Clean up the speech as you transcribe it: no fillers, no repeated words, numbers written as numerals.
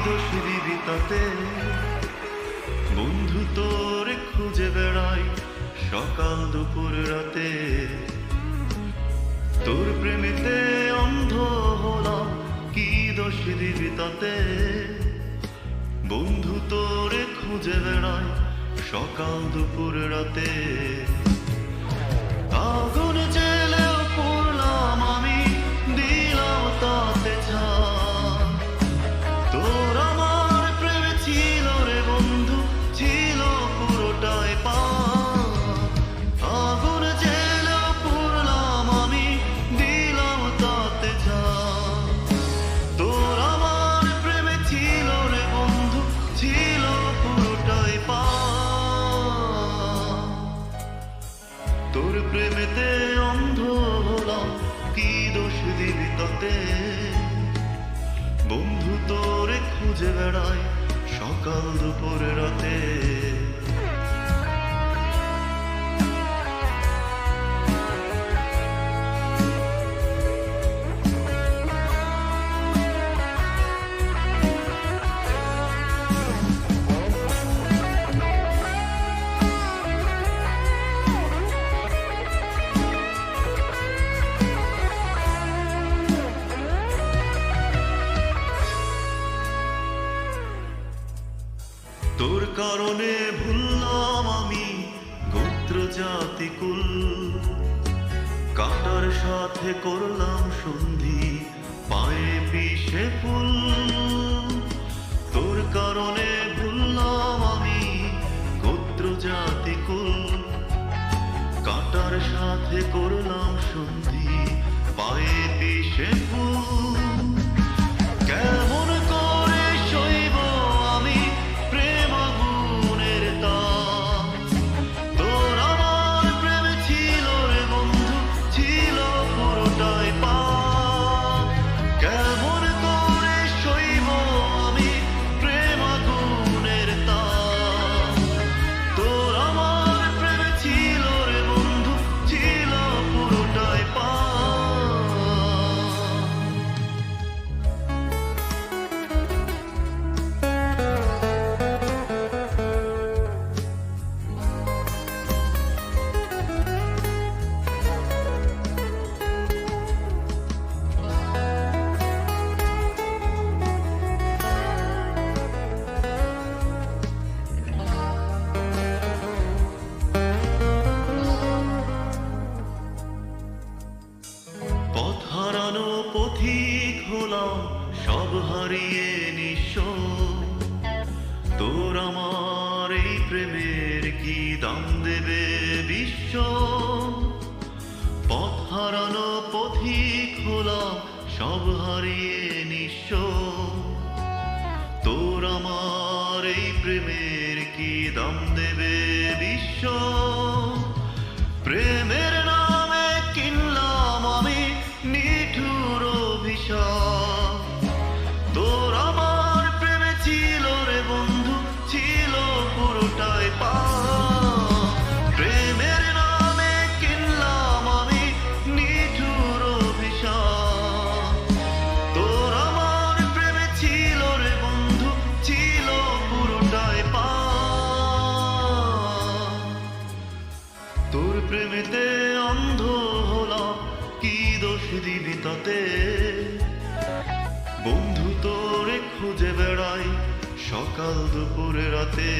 দোষ দিবি তাতে? বন্ধু তোরে খুঁজে বেড়াই সকাল দুপুর রাতে, তোর প্রেমেতে অন্ধ হলাম, কি দোষ দিবি তাতে? বন্ধু তোরে খুঁজে বেড়াই সকাল দুপুর রাতে। আগুন জেলেও পড়লাম আমি, দিলাম তাতে ছাই। তোর আমার প্রেমে ছিল রে বন্ধু, ছিল পুরোটাই পাপ। আগুন জেলেও পড়লাম আমি, দিলাম তাতে ছাই। তোর আমার প্রেমে ছিল রে বন্ধু, ছিল পুরোটাই পাপ। তোর প্রেমেতে অন্ধ হলাম, কি দোষ দিবি তাতে? বন্ধু তোরে খুঁজে বেড়াই সকাল দুপুর রাতে। তোর কারণে ভুললাম আমি গোত্র জাতি কুল, কাটার সাথে করলাম সন্ধি, পায়ে পিষে ফুল। তোর কারণে ভুললাম আমি গোত্র জাতি কুল, কাটার সাথে করলাম সন্ধি, পায়ে পিষে ফুল। কেমন করে সইব আমি প্রেম আগুনের তাপ? তোর আমার প্রেমে ছিল রে বন্ধু, ছিল পুরোটাই পাপ। কেমন করে সইব আমি প্রেম আগুনের তাপ? তোর আমার প্রেমে ছিল রে বন্ধু, ছিল পুরোটাই পাপ। পথ হারানো পথিক হলাম, সব হারিয়ে নিঃস্ব। তোর আমার এই প্রেমের কি দাম দেবে বিশ্ব? পথ হারানো পথিক হলাম, সব হারিয়ে নিঃস্ব। তোর আমার এই প্রেমের কি দাম দেবে বিশ্ব? প্রেমের নামে কিনলাম আমি নিঠুর অভিশাপ। তোর আমার প্রেমে ছিল রে বন্ধু, ছিল পুরোটাই পাপ। প্রেমের নামে কিনলাম আমি নিঠুর অভিশাপ। তোর আমার প্রেমে ছিল রে বন্ধু, ছিল পুরোটাই পাপ। তোর প্রেমেতে অন্ধ হলাম, কি দোষ দিবি তাতে? বন্ধু তোরে খুঁজে বেড়াই সকাল দুপুর রাতে।